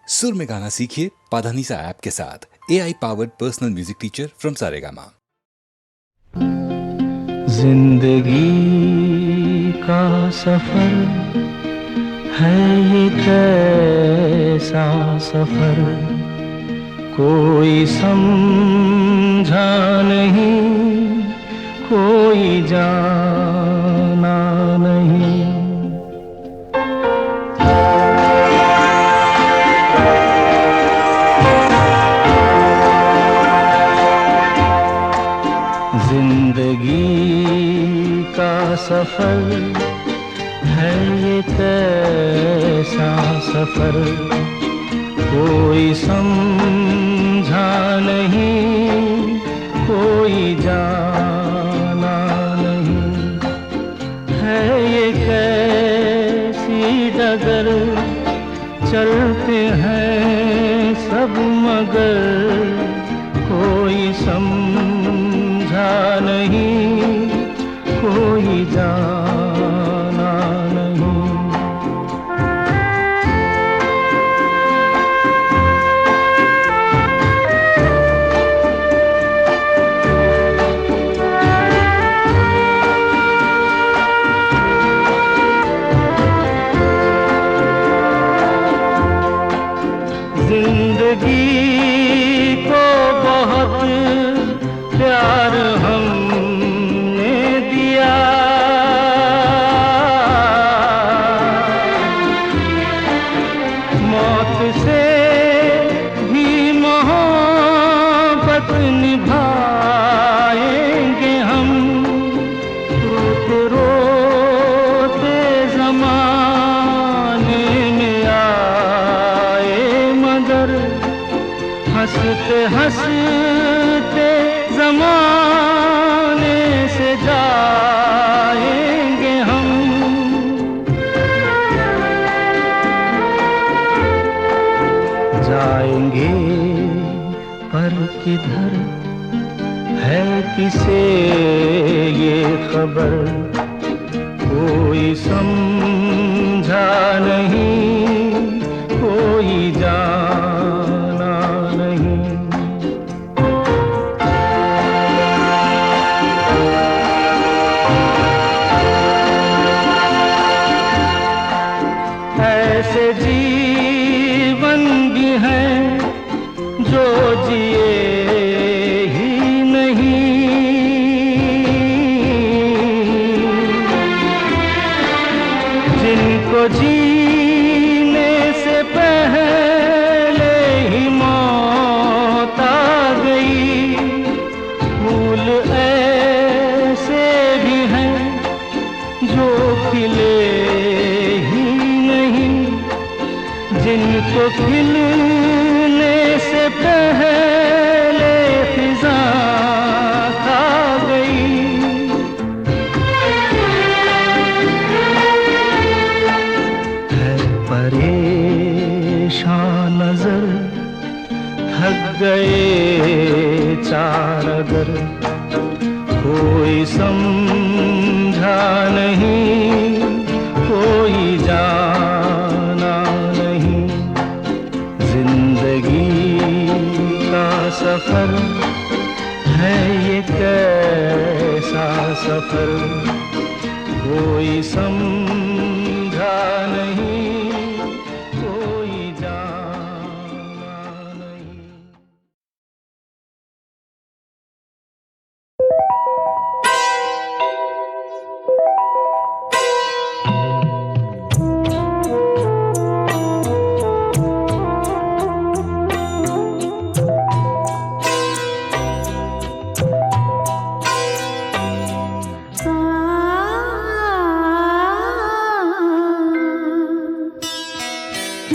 सुर में गाना सीखिए पाधानीसा ऐप के साथ। AI powered personal music teacher from Saregama. जिंदगी का सफर है ये कैसा सफर, कोई समझा नहीं, कोई जाना नहीं। जिंदगी का सफर है ये कैसा सफर, कोई समझा नहीं, कोई जाना नहीं। है ये कैसी डगर, चलते हैं सब मगर, कोई समझा नहीं, कोई जाना नहीं। जिंदगी को बहुत प्यार हमने दिया, मौत से भी मोहब्बत निभाएंगे हम। रोते रोते ज़माने में आए मगर, हंसते हंसते ज़माने से जाएंगे हम। जाएंगे पर किधर है किसे ये खबर, कोई समझा नहीं, कोई जाना नहीं। ऐसे जीवन भी हैं जो जिए ही नहीं, जिनको जीने से पहले ही मौत आ गई। फूल ऐसे भी हैं जो खिले ही नहीं, जिनको खिलने से पहले फिजा खा गई। है परेशान नजर, थक गए चार अगर, कोई समझा नहीं, कोई जाना नहीं। जिंदगी का सफर है ये कैसा सफर, कोई समझा नहीं, कोई जाना नहीं।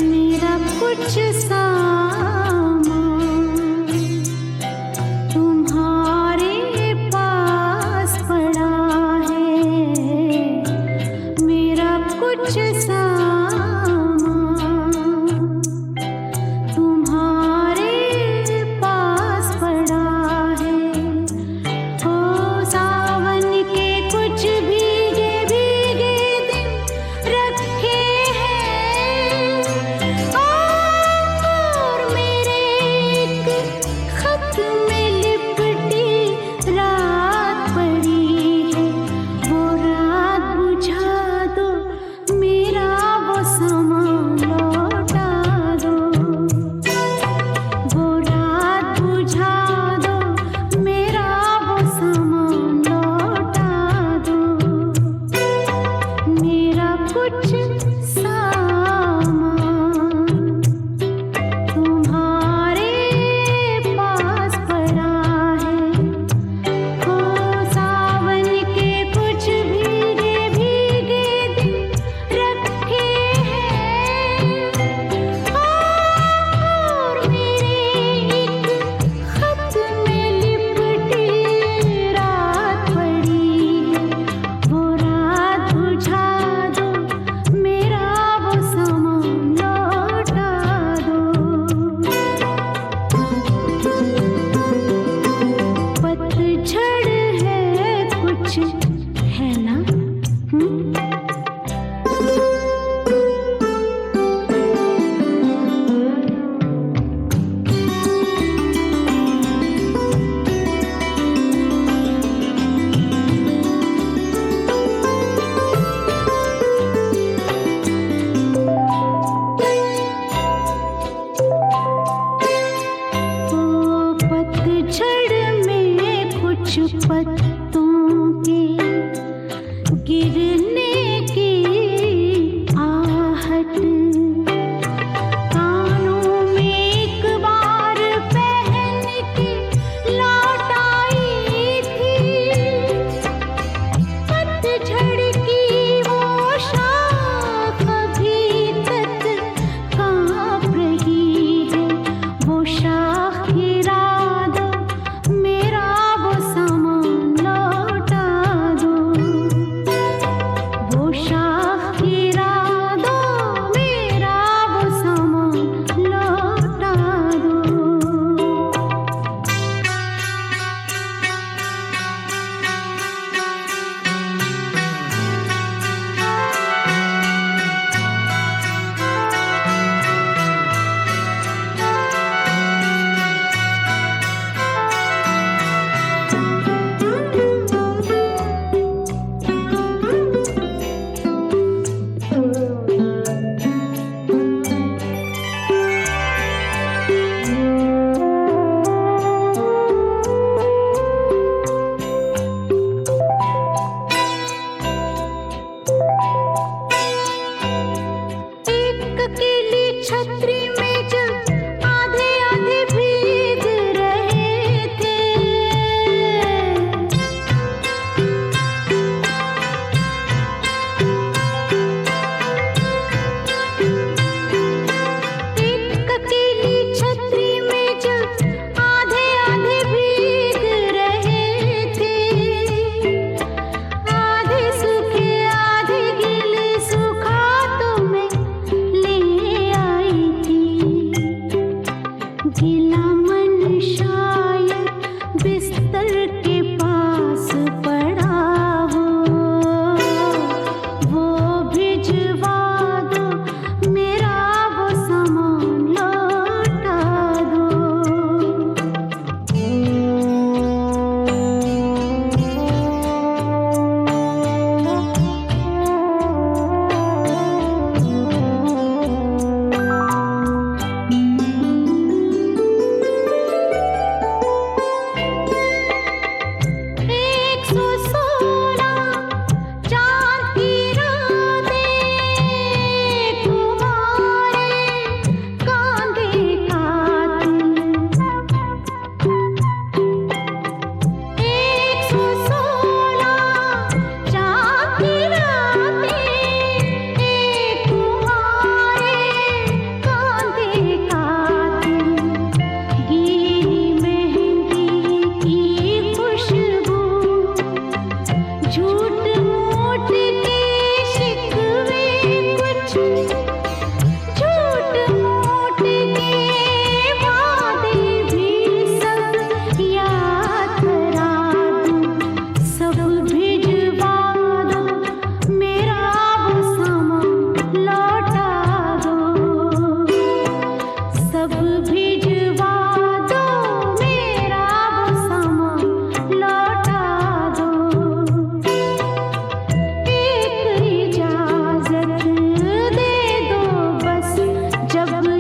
मेरा कुछ सामान तुम्हारे पास पड़ा है, मेरा कुछ सामान तुम्हारे पास पड़ा है। ओ सावन के कुछ भीगे भीगे दिन रखे हैं, ओ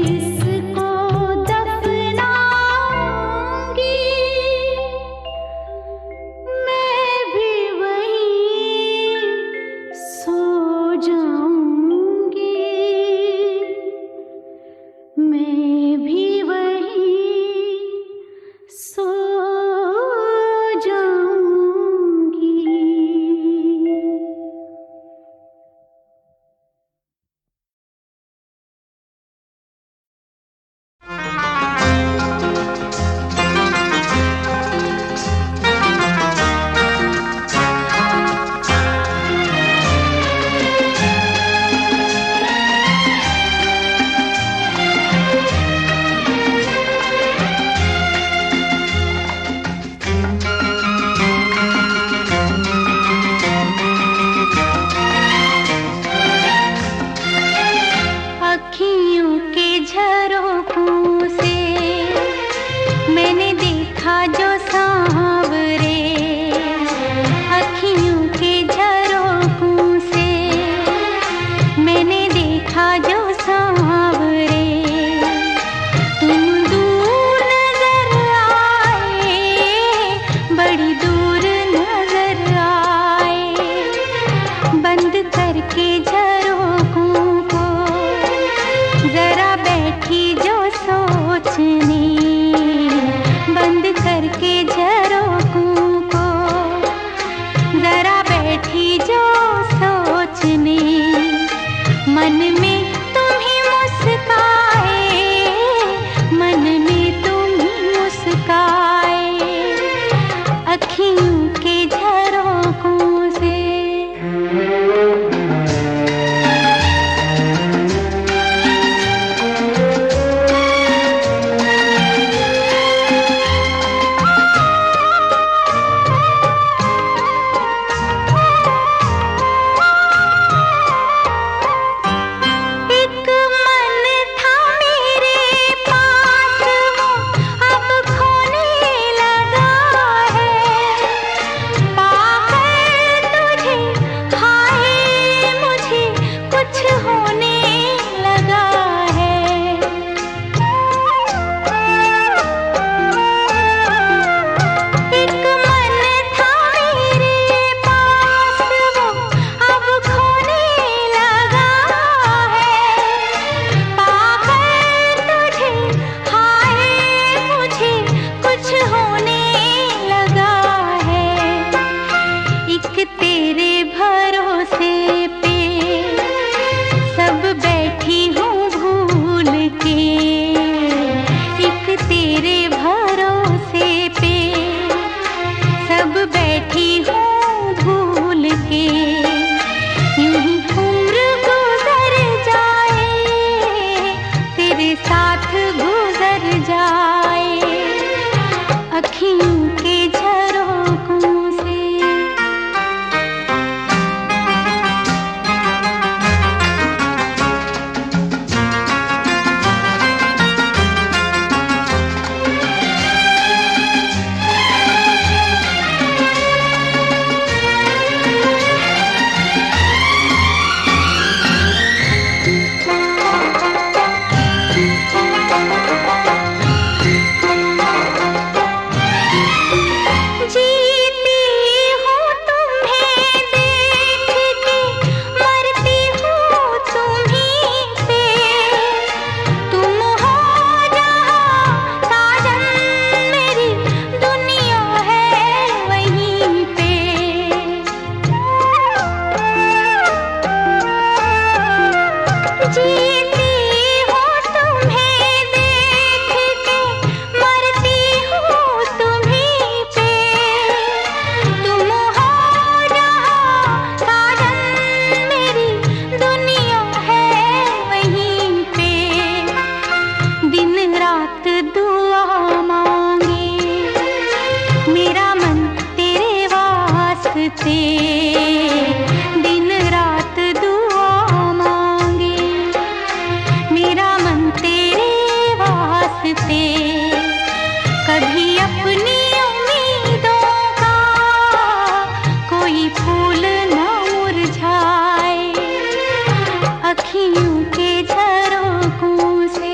इसको दफनाऊंगी, मैं भी वहीं सो जाऊंगी, मैं भी वहीं सो जाऊंगी। अखियों के झरोखों से मैंने देखा जो सांवरे, अखियों के झरोखों से मैंने देखा जो सांवरे, तुम दूर नजर आए, बड़ी दूर नजर आए, बंद करके झरोखों को जरा बैठी जो सोचने, बंद करके झरोखों को जरा बैठी जो सोचने, मन में तुम ही मुस्काए, मन में तुम ही मुस्काए, अखियों के झरोखों से। एक मन था मेरे पास, वो अब खोने लगा है, पाकर तुझे हाय मुझे कुछ होने लगा है। एक मन था मेरे पास, वो अब खोने लगा है, पाकर तुझे हाय मुझे कुछ होने लगा है। एक तेरे भरोसे पे सब बैठी हूँ भूल के, एक तेरे भरोसे पे सब बैठी हूँ भूल के, यूं ही उम्र गुजर जाए, तेरे साथ गुजर जाए, अखियों के झरोखों से। अखियों के झरोखों से।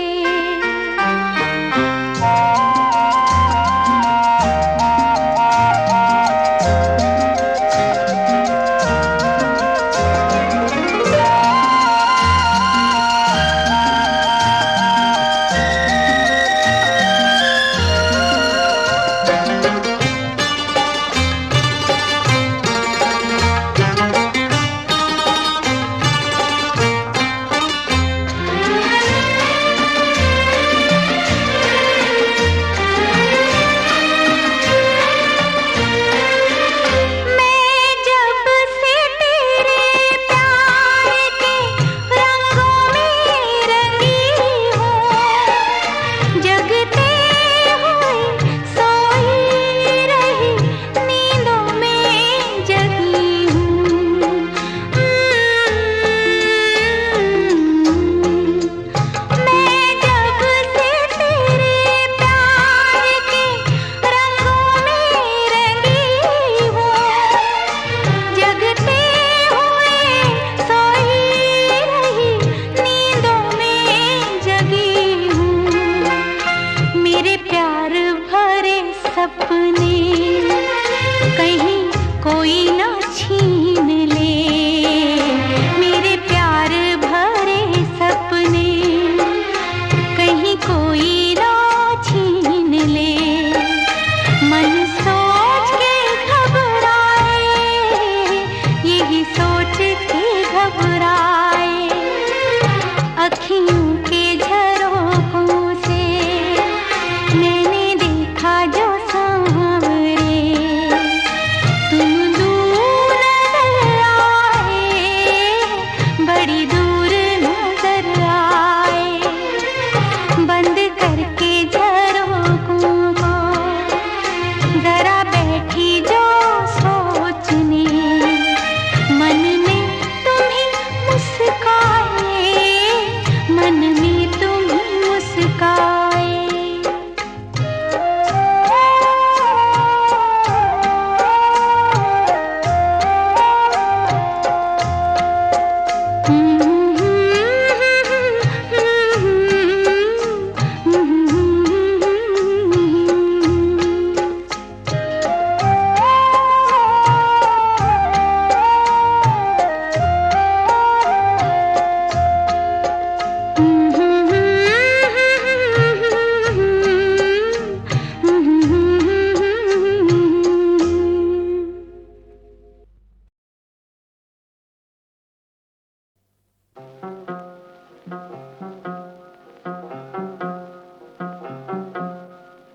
कोई ना छीन ले। मन सोच के घबराए, यही सोच के घबराए। अखियों के झरोखों से मैंने देखा जो सांवरे, तुम दूर नजर आए, बड़ी दूर नजर आए। बंद करके झरोखों को जरा बैठी जो सोचने, मन में तुम ही मुस्काए, मन में तुम ही मुस्काए।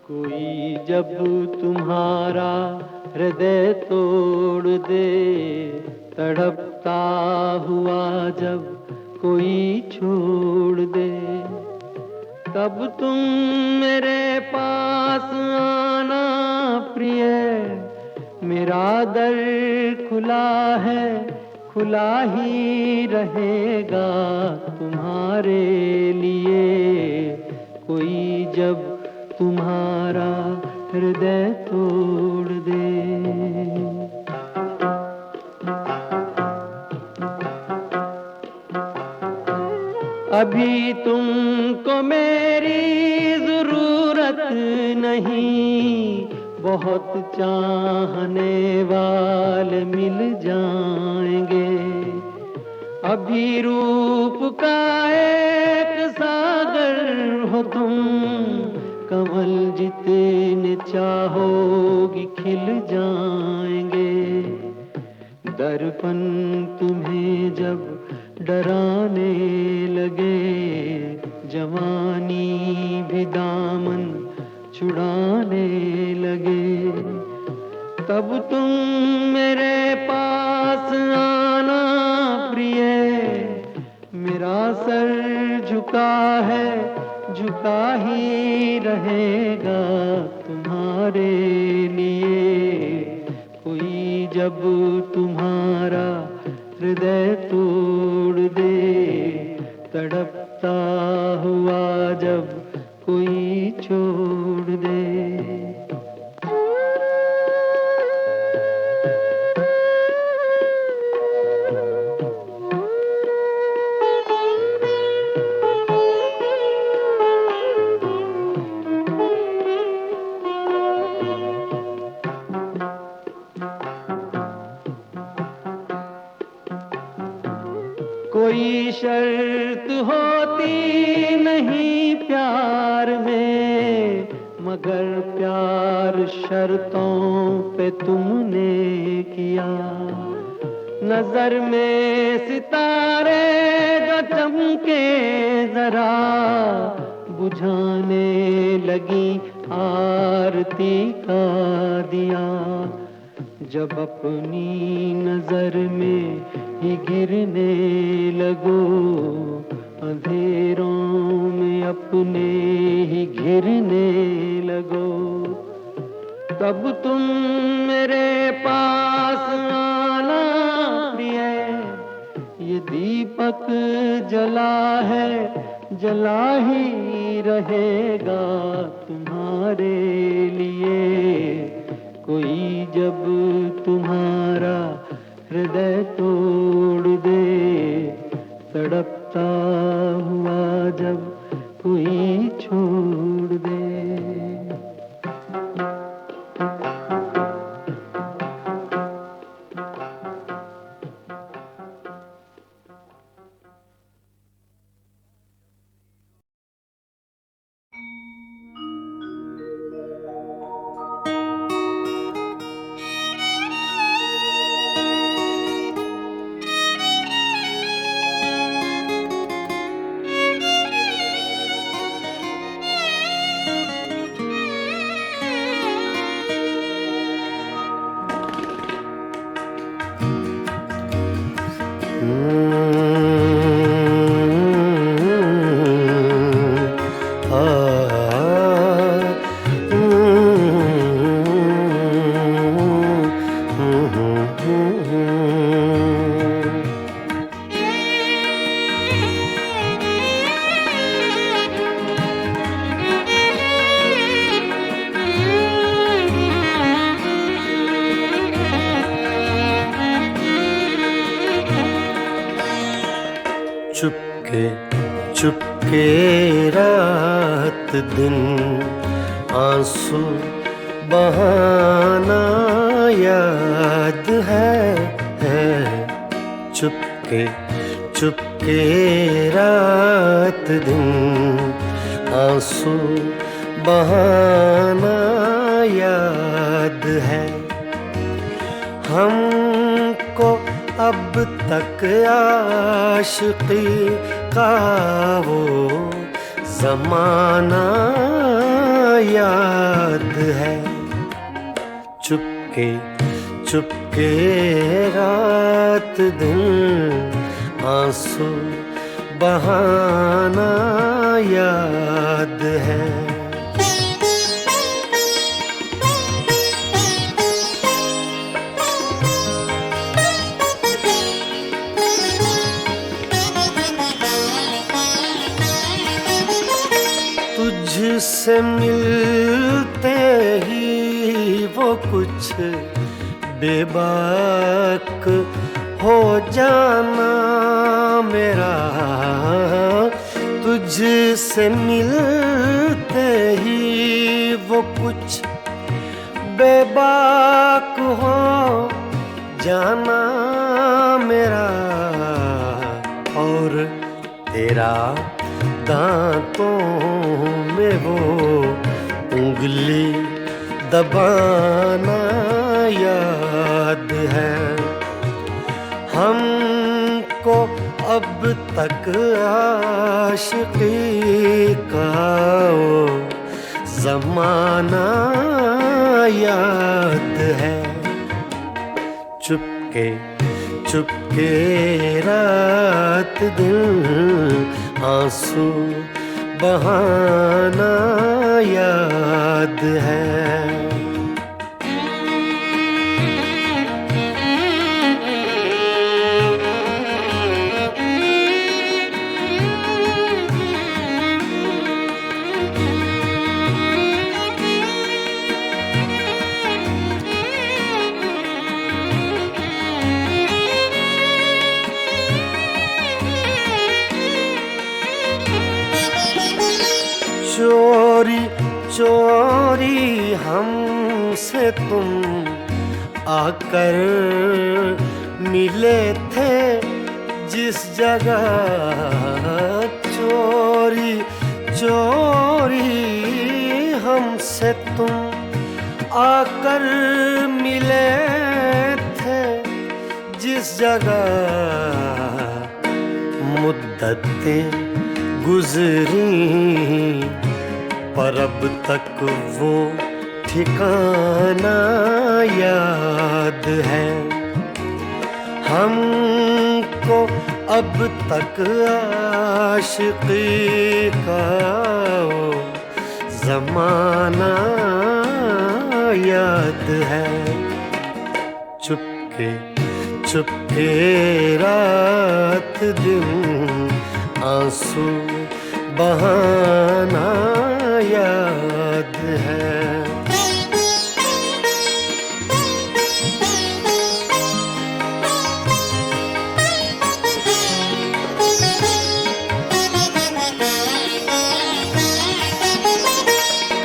कोई जब तुम्हारा हृदय तोड़ दे, तड़पता हुआ जब कोई छोड़ दे, तब तुम मेरे पास आना प्रिय। मेरा दर खुला है, खुला ही रहेगा तुम्हारे लिए। कोई जब तुम्हारा हृदय तोड़ दे। अभी तुमको मेरी जरूरत नहीं, बहुत चाहने वाले मिल जाएंगे। अभी रूप का एक सागर हो तुम, कमल जितने चाहोगी खिल जाएंगे। दर्पण तुम्हें जब डराने लगे, जवानी भी दामन छुड़ाने लगे, तब तुम मेरे पास आना प्रिय। मेरा सर झुका है, झुका ही रहेगा तुम्हारे लिए। कोई जब तुम्हारा हृदय तोड़ दे, तड़पता हुआ जब कोई छोड़ दे। कोई शर्त होती नहीं प्यार में, मगर प्यार शर्तों पे तुमने किया। नजर में सितारे जो चमके जरा, बुझाने लगी आरती का दिया। जब अपनी नजर में ही गिरने लगो, अंधेरों में अपने ही घिरने लगो, तब तुम मेरे पास आना प्रिय। ये दीपक जला है, जला ही रहेगा तुम्हारे लिए। कोई जब तुम्हारा हृदय तोड़ दे, तड़पता हुआ जब कोई छोड़ दे। चुपके रात दिन आंसू बहाना याद है। चुपके चुपके रात दिन आंसू बहाना याद है। हमको अब तक आशिकी का वो ज़माना याद है। चुपके चुपके रात दिन आंसू बहाना याद है। तुझसे मिलते ही वो कुछ बेबाक हो जाना मेरा। तुझसे मिलते ही वो कुछ बेबाक हो जाना मेरा। और तेरा दांतों में वो उंगली दबाना याद है। हमको अब तक आशिकी का वो ज़माना याद है। चुपके चुपके रात दिन आंसू बहाना याद है। चोरी चोरी हमसे तुम आकर मिले थे जिस जगह। चोरी चोरी हमसे तुम आकर मिले थे जिस जगह। मुद्दतें गुजरी पर अब तक वो ठिकाना याद है। हमको अब तक आशिकी का वो ज़माना याद है। चुपके चुपके रात दिन आंसू बहाना याद है।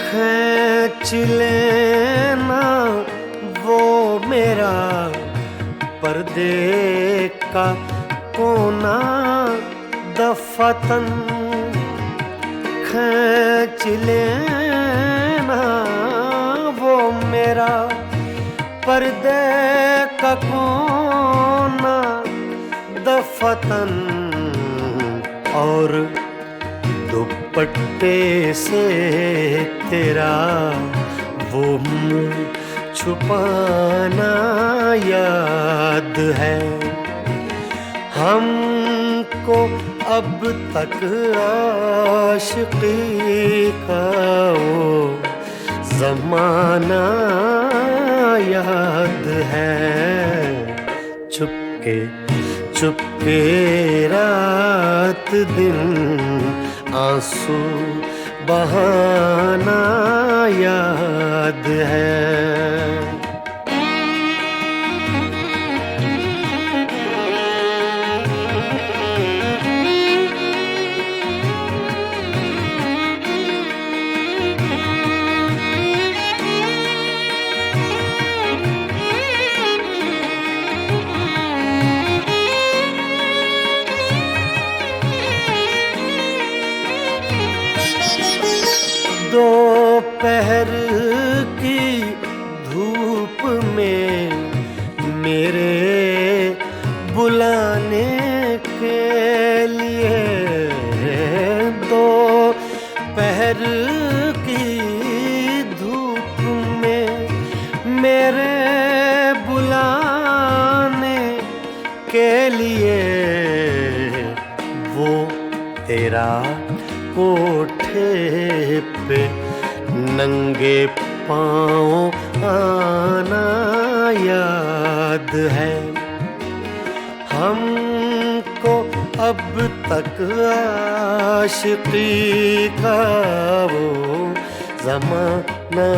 खींच लेना वो मेरा पर्दे का कोना दफतन। खींच लेना वो मेरा पर्दे का कोना दफतन। और दुपट्टे से तेरा वो मुँह छुपाना याद है। हमको अब तक आशिकी का वो ज़माना याद है। चुपके चुपके रात दिन आंसू बहाना याद है। दोपहर की धूप में मेरे बुलाने के लिए, दोपहर की धूप में मेरे बुलाने के लिए वो तेरा कोठे पे नंगे पाँव आना याद है। हमको अब तक आशिकी का वो ज़माना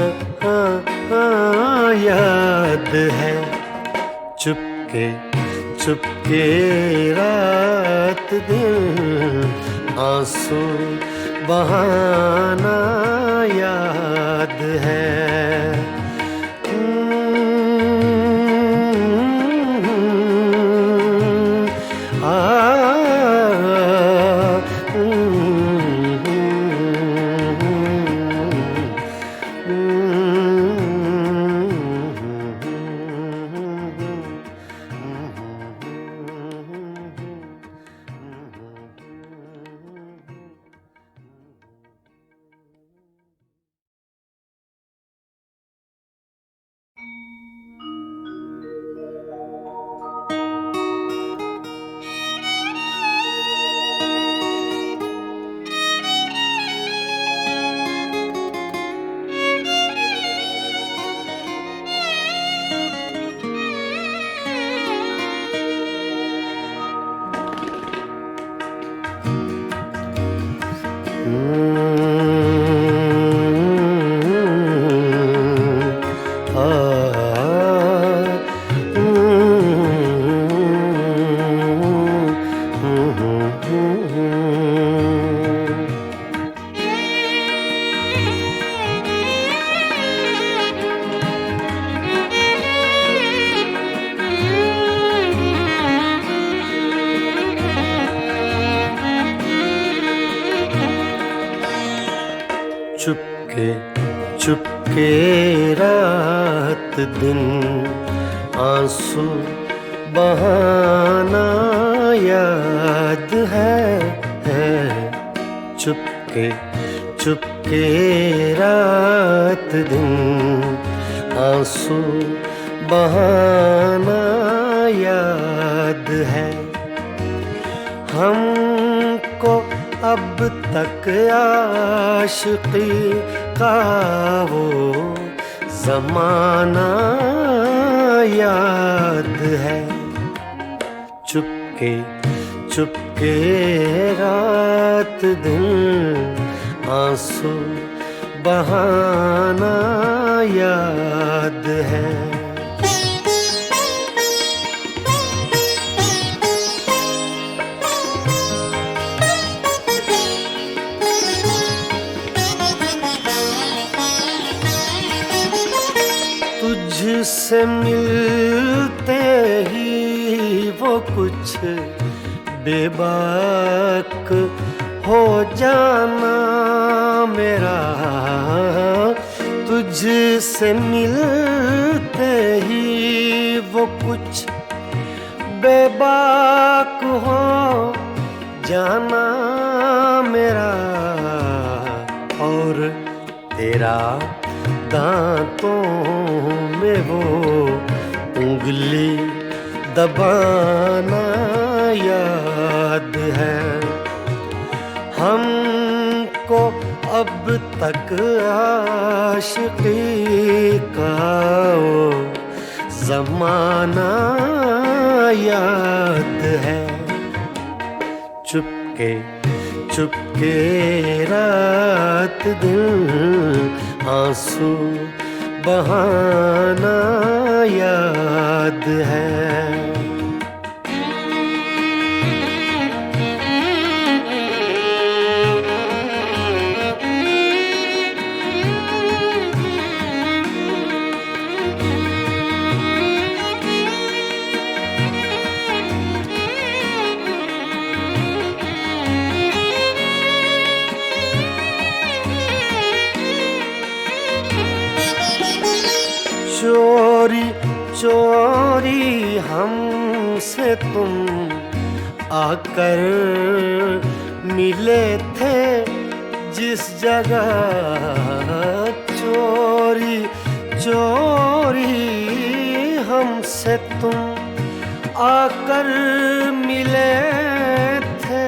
याद है। चुपके चुपके रात दिन आंसू बहाना याद है। चुपके चुपके रात दिन आंसू बहाना याद है। चुपके चुपके रात दिन आंसू बहाना याद है। हमको अब तक आशिकी का वो ज़माना याद है। चुपके चुपके रात दिन आंसू बहाना याद है। तुझसे मिलते ही वो कुछ बेबाक हो जाना मेरा। तुझसे मिलते ही वो कुछ बेबाक हो जाना मेरा। और तेरा दांतों में वो उंगली दबाना याद है। हमको अब तक आशिकी का वो ज़माना याद है। चुपके चुपके रात दिन आंसू बहाना याद है। चोरी चोरी हमसे तुम आकर मिले थे जिस जगह, चोरी चोरी हमसे तुम आकर मिले थे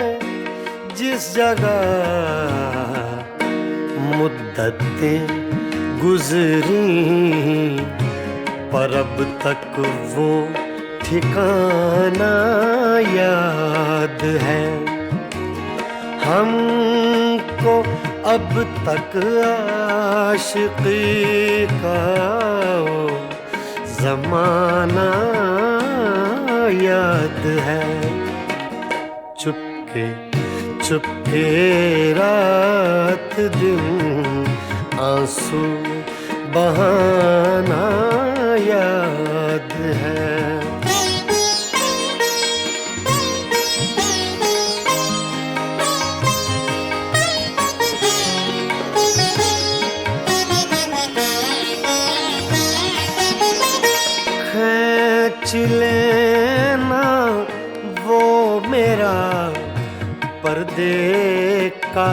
जिस जगह, मुद्दतें गुजरी पर अब तक वो ठिकाना याद है हमको, अब तक आशिकी का वो ज़माना याद है। चुपके चुपके रात दिन आंसू बहाना याद है। खींच लेना वो मेरा पर्दे का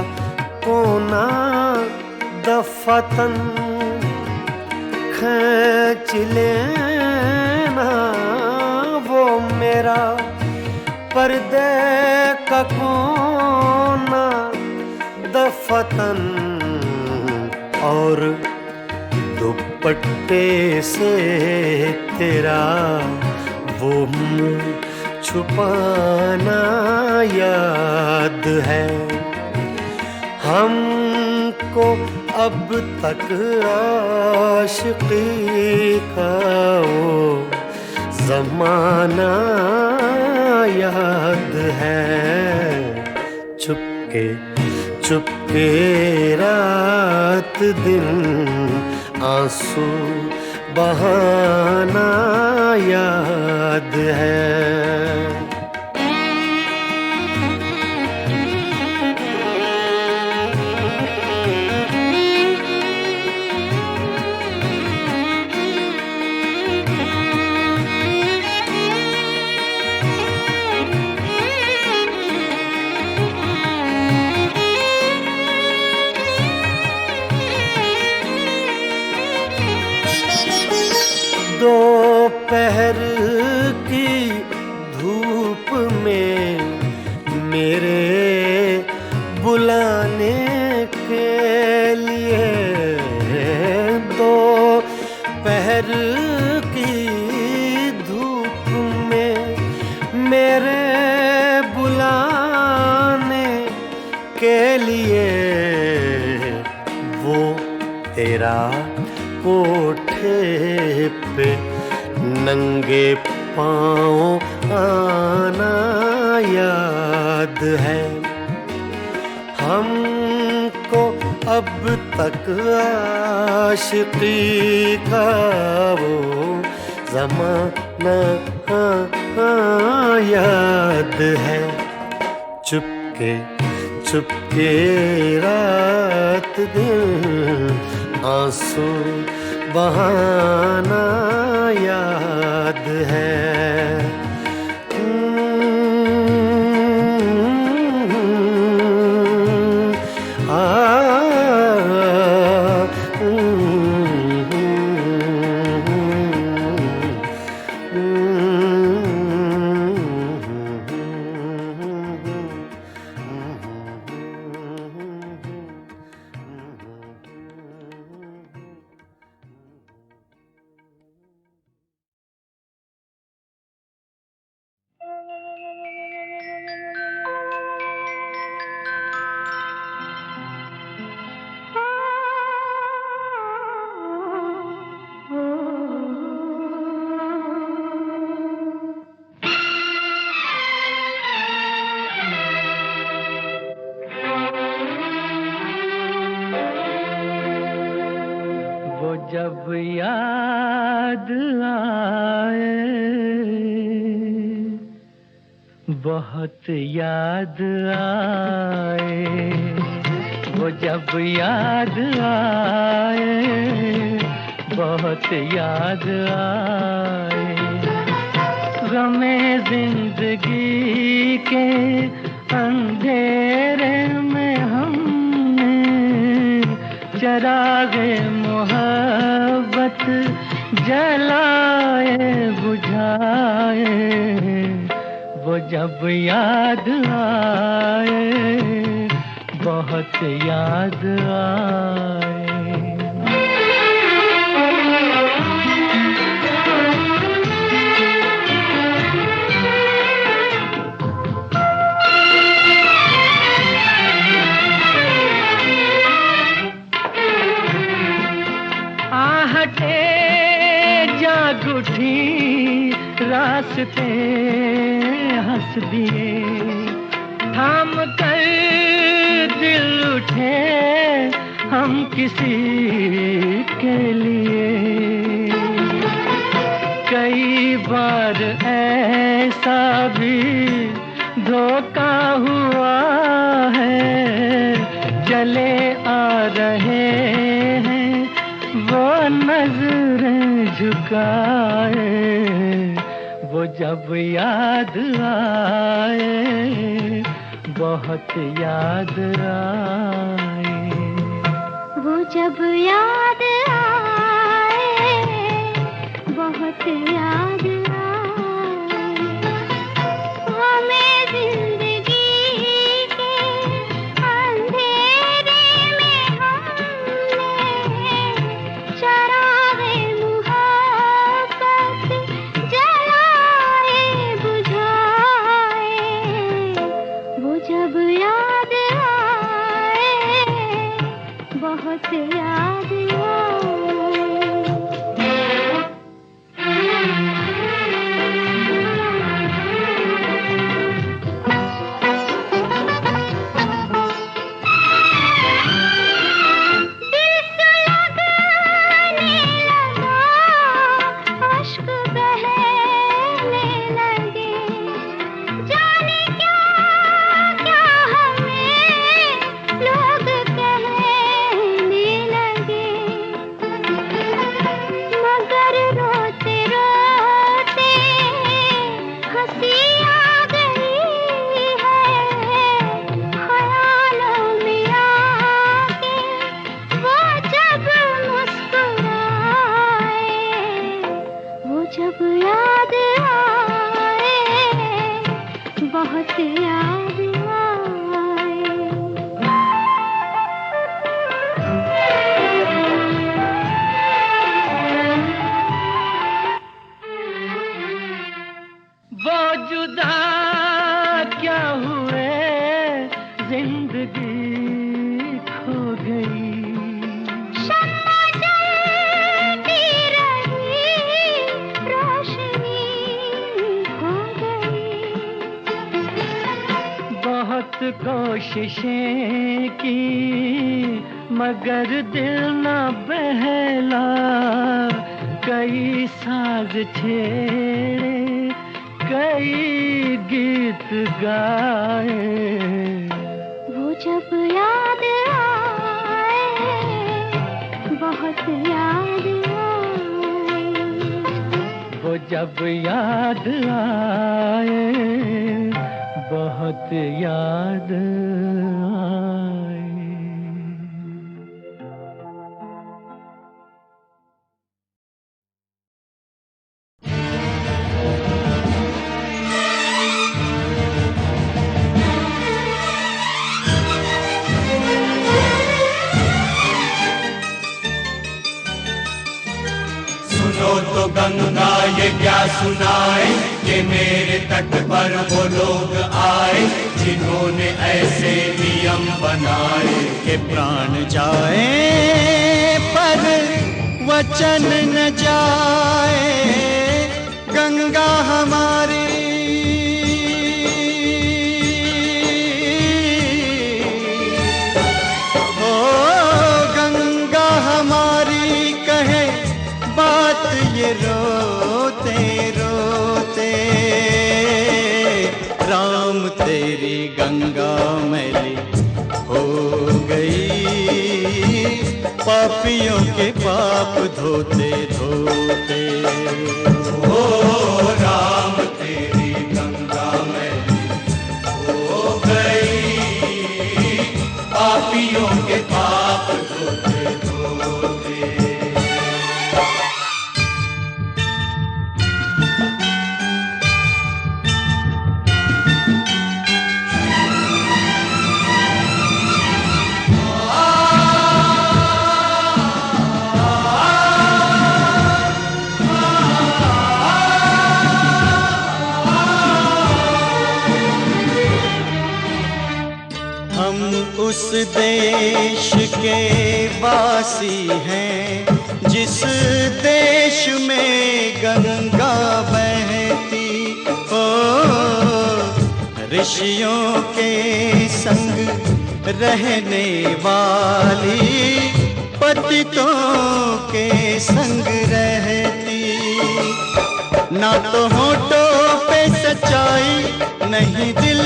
कोना दफतन, खींच लेना वो मेरा पर्दे का कोना दफतन, और दुपट्टे से तेरा वो मुँह छुपाना याद है हमको, अब तक आशिकी का वो ज़माना याद है। चुपके चुपके रात दिन आंसू बहाना याद है। दोपहर की धूप में मेरे बुलाने के लिए, दोपहर की धूप में मेरे बुलाने के लिए, वो तेरा कोठे पे नंगे पाँव आना याद है हमको, अब तक आशिकी का वो ज़माना याद है। चुपके चुपके रात दिन आंसू बहाना याद है। जब याद आए, बहुत याद आए, वो जब याद आए, बहुत याद आए। गमे जिंदगी के अंधेरे में हमने चरागे मोहब्बत जलाए बुझाए, वो जब याद आए बहुत याद आए। आहटे जाग उठी रास्ते हंस दिए, थाम कर दिल उठे हम किसी के लिए। कई बार ऐसा भी धोखा हुआ है, चले आ रहे हैं वो नजरें झुकाए, वो जब याद आए बहुत याद आए। वो जब याद आए बहुत याद आए। हमें जिंदगी के अंधेरे में हमने चरागे मुहब्बत जलाए बुझाए, वो जब याद आए बहुत याद आए। जब याद आए बहुत याद आए। वो जुदा क्या हुए जिंदगी खो गई, बहुत कोशिशें की मगर दिल न बहला, कई साज छेड़े कई गीत गाए, वो जब याद आए बहुत याद आए। वो जब याद आए बहुत याद आए। सुनो तो गंगा ये क्या सुनाए, कि मेरे तट पर वो लोग आए जिन्होंने ऐसे नियम बनाए कि प्राण जाए पर वचन न जाए। गंगा हमारी ओ गंगा हमारी कहे बात ये रोते रोते। राम तेरी गंगा मैली हो गई, पापियों के पाप धोते धोते। ओ राम तेरी गंगा मैली हो गई, पापियों के पाप धोते धोते। हम उस देश के वासी हैं जिस देश में गंगा बहती हो। ऋषियों के संग रहने वाली पतितों के संग रहती। ना तो होठों पे सच्चाई, नहीं दिल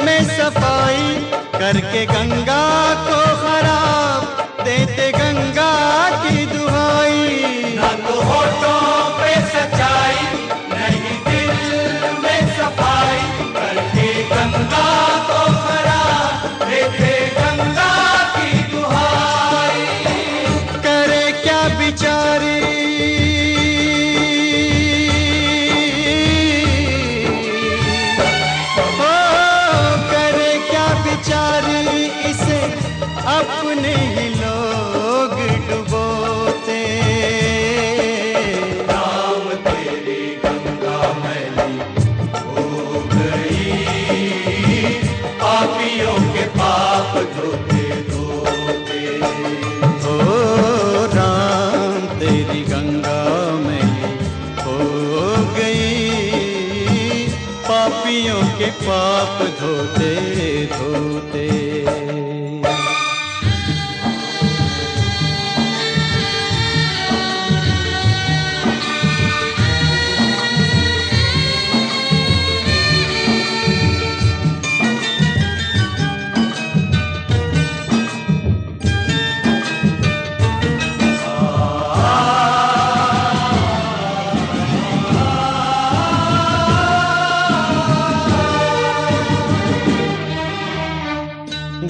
में सफाई, करके गंगा को खराब देते गंगा की दुहाई। ना तो होठों पे सच्चाई, नहीं दिल में सफाई, करके गंगा को खराब देते गंगा की दुहाई। करे क्या बिचारी बेचारी, इसे अपने ही लोग डुबोते। राम तेरी गंगा मैली हो गई, पापियों के पाप धोते धोते। ओ राम तेरी गंगा मैली हो गई, पापियों के पाप धोते धोते।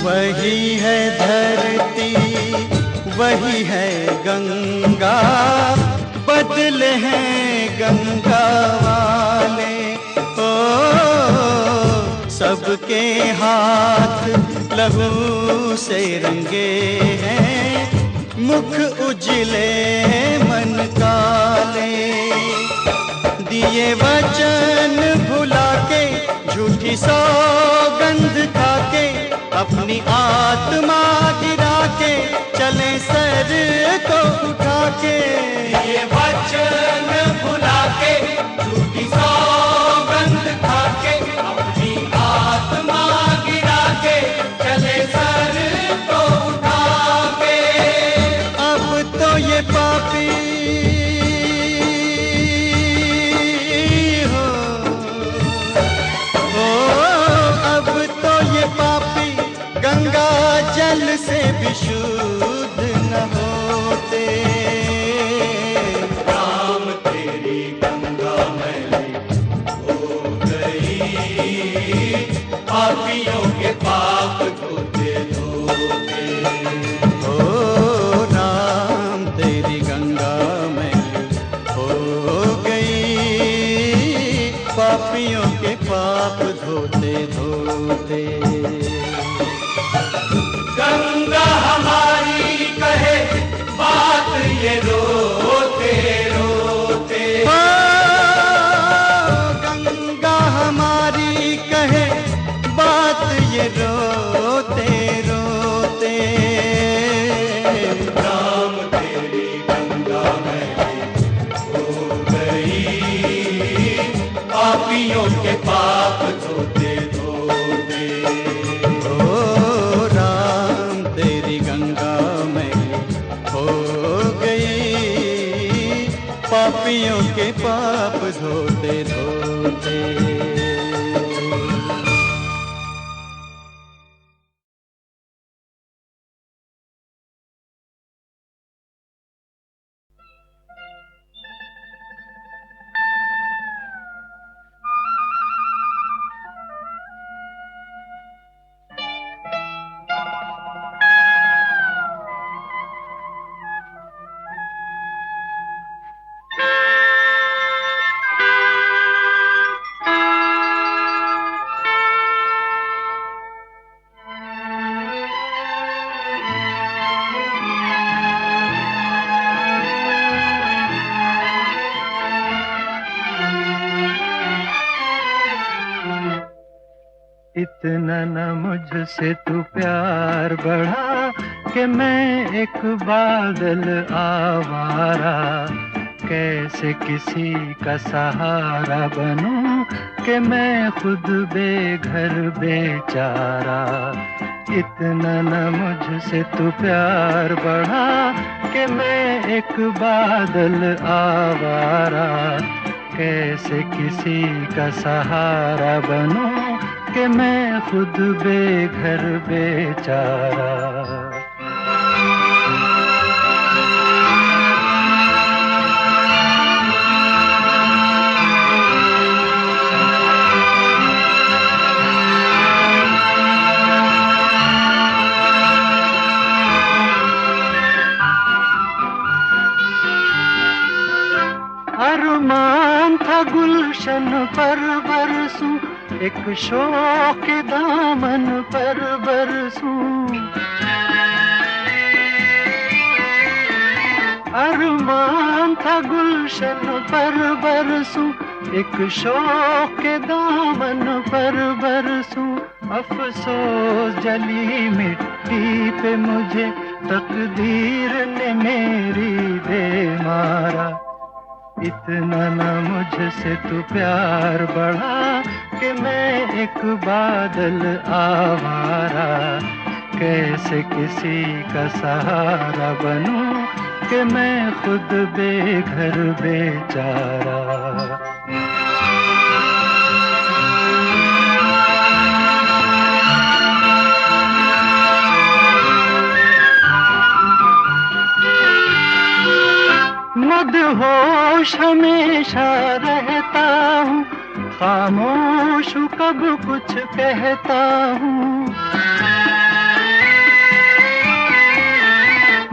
वही है धरती, वही है गंगा, बदले हैं गंगा वाले। ओ सबके हाथ लहू से रंगे हैं, मुख उजले मन काले। दिए वचन भुला के, झूठी सौगंध खा के, अपनी आत्मा गिरा के, चले सर को उठा के। ये वचन भुला के, झूठी सौगंध खा के, अपनी आत्मा गिरा के, चले सर को उठा के। अब तो ये पापी अब तो ये पापी गंगा जल से भी शुद्ध न होते। राम तेरी गंगा मैली हो गई, पापियों के पाप धोते धोते। ओ राम तेरी गंगा मैली हो गई, पापियों के पाप धोते धोते। गंगा हमारी कहे बात ये रोते रोते। ओ गंगा हमारी कहे बात ये रोते रोते। राम तेरी गंगा मैली हो गई, पापियों के पाप धोते धोते। ओ राम तेरी गंगा मैली हो गई, पापियों के पाप धोते धोते। इतना न मुझसे तू प्यार बढ़ा कि मैं एक बादल आवारा, कैसे किसी का सहारा बनूं कि मैं खुद बेघर बेचारा। इतना न मुझसे तू प्यार बढ़ा कि मैं एक बादल आवारा, कैसे किसी का सहारा बनूं कि मैं खुद बेघर बेचारा। अरमान था गुलशन पर बरसूं, एक शौक के दामन पर बरसूं। अरमान था गुलशन पर बरसूं, एक शौक के दामन पर बरसूं। अफसोस जली मिट्टी पे मुझे तकदीर ने मेरी दे मारा। इतना न मुझसे तू प्यार बढ़ा कि मैं एक बादल आवारा, कैसे किसी का सहारा बनूं कि मैं खुद बेघर बेचारा। मदहोश हमेशा रहता हूँ, खामोश हूँ कब कुछ कहता हूँ।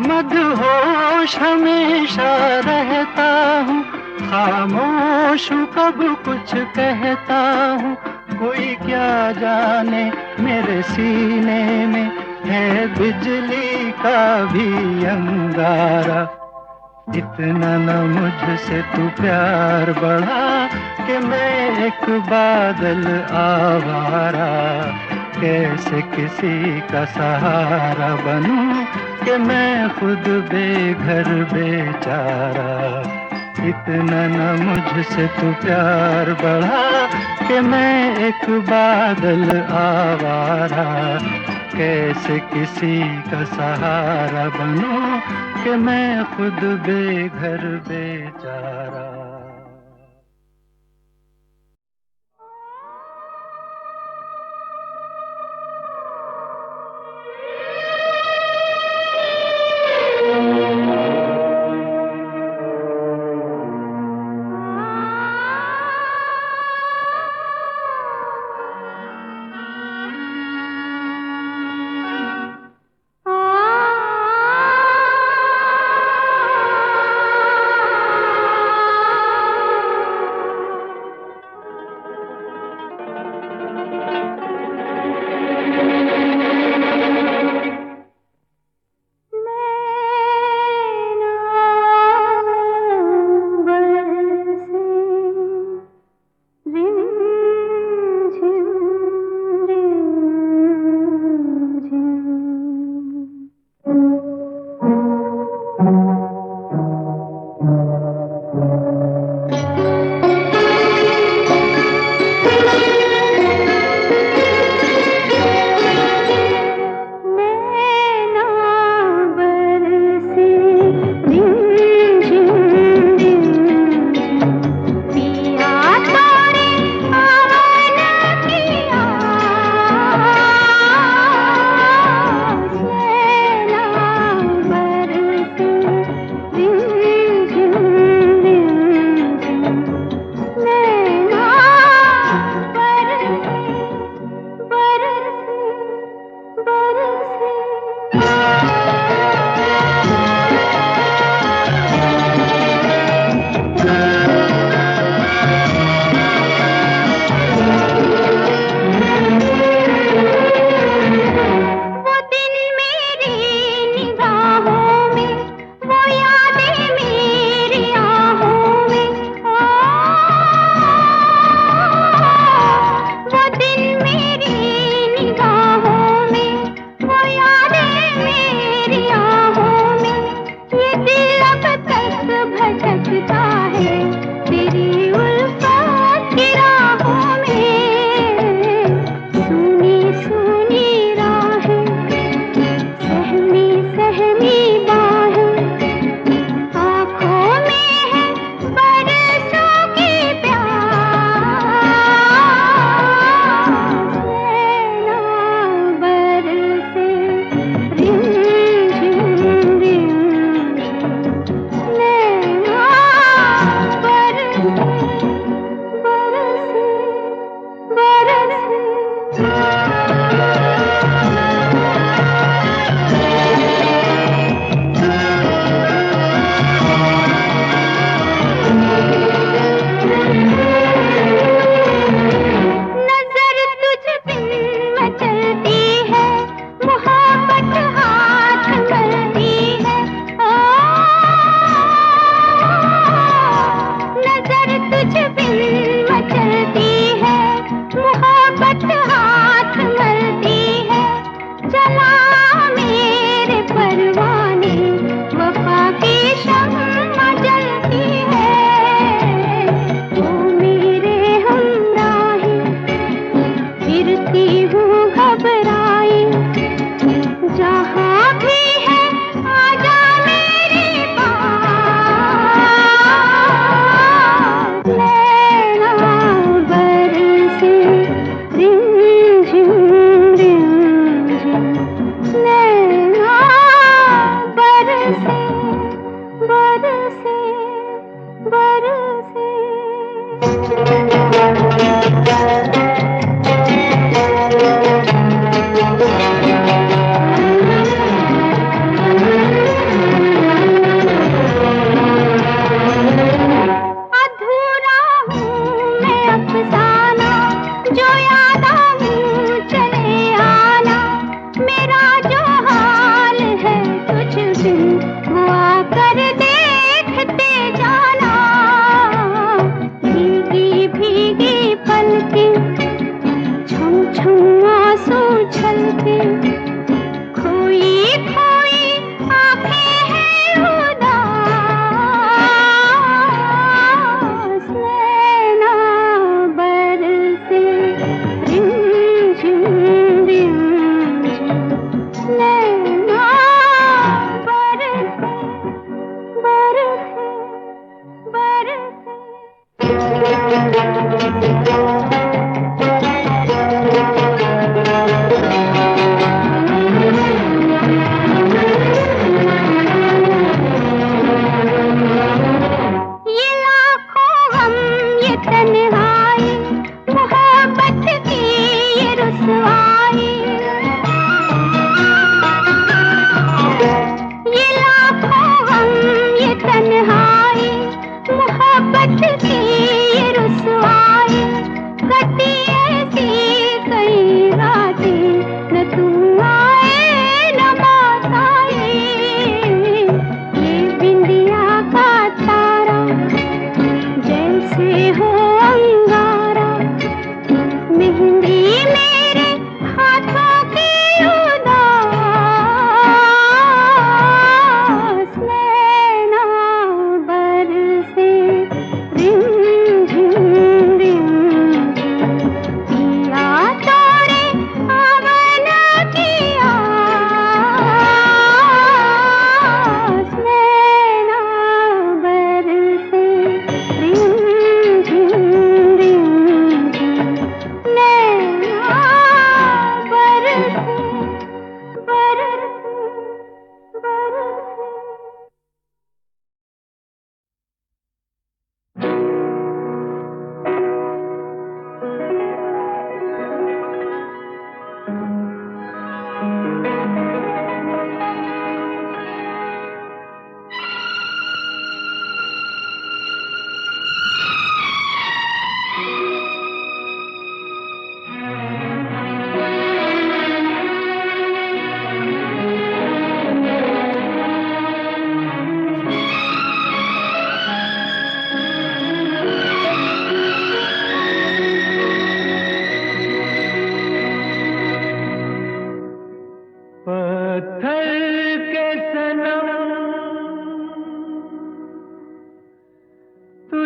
मदहोश हमेशा रहता हूँ, खामोश हूँ कब कुछ कहता हूँ। कोई क्या जाने मेरे सीने में है बिजली का भी अंगारा। इतना न मुझसे तू प्यार बढ़ा कि मैं एक बादल आवारा, कैसे किसी का सहारा बनूं कि मैं खुद बेघर बेचारा। इतना न मुझसे तू प्यार बढ़ा कि मैं एक बादल आवारा, कैसे किसी का सहारा बनूं कि मैं खुद बेघर बेचारा।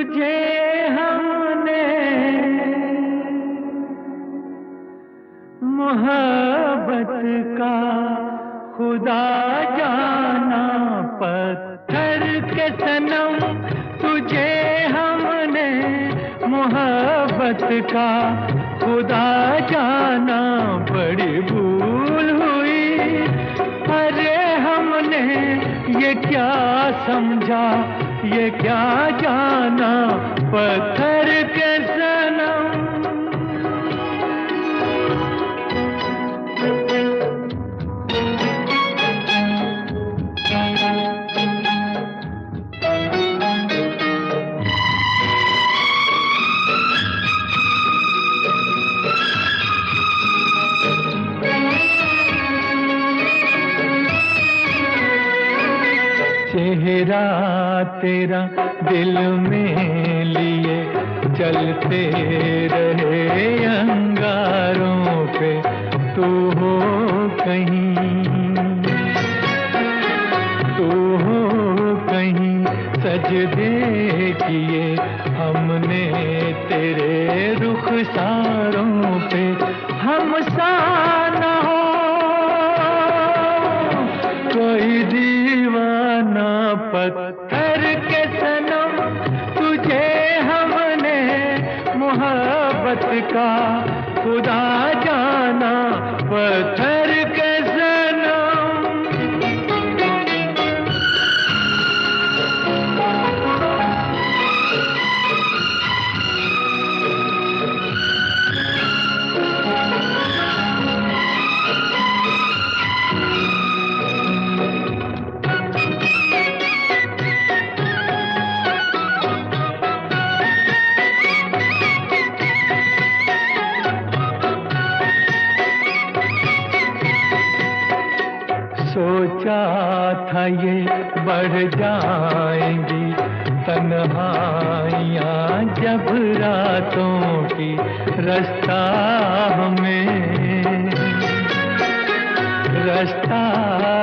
तुझे हमने मोहब्बत का खुदा जाना, पत्थर के सनम तुझे हमने मोहब्बत का खुदा जाना, बड़ी भूल हुई। अरे हमने ये क्या समझा, ये क्या जाना, पत्थर के सनम। चेहरा तेरा दिल में लिए चलते रहे अंगारों पे, तू हो कहीं, तू हो कहीं, सजदे किए हमने तेरे रुखसारों पे। हम सा न हो कोई दीवाना, पत्थर के सनम तुझे हमने मोहब्बत का खुदा जाना, पत्थर के सनम। सोचा था ये बढ़ जाएंगी तन्हाइयाँ जब रातों की, रास्ता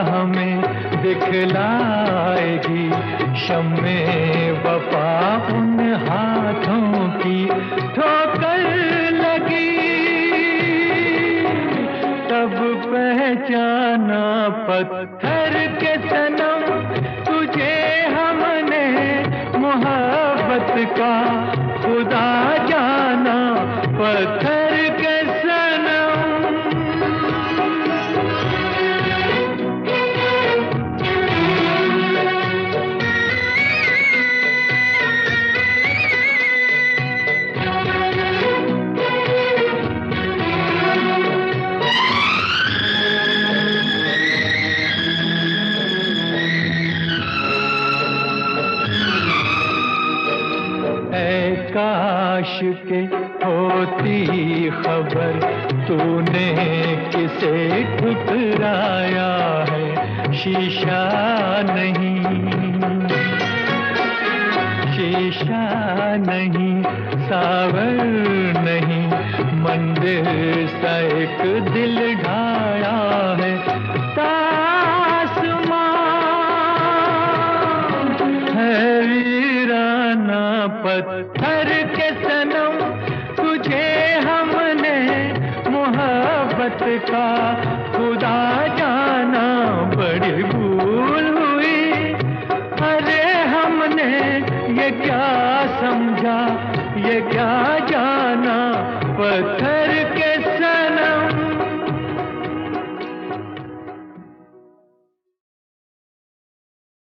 हमें दिखलाएगी शम्मे वफा उन हाथों की। ठोकर लगी तब पहचाना, पत्थर के सनम तुझे हमने मोहब्बत का खुदा जाना, पत्थर के सनम। काश के होती खबर तूने किसे ठुकराया है, शीशा नहीं, सावर नहीं, मंदिर सा एक दिल ढाया है। तासमान है वीराना, पत्थर के सनम तुझे हमने मोहब्बत का खुदा जाना, बड़ी भूल हुई। अरे हमने ये क्या समझा, ये क्या जाना, पत्थर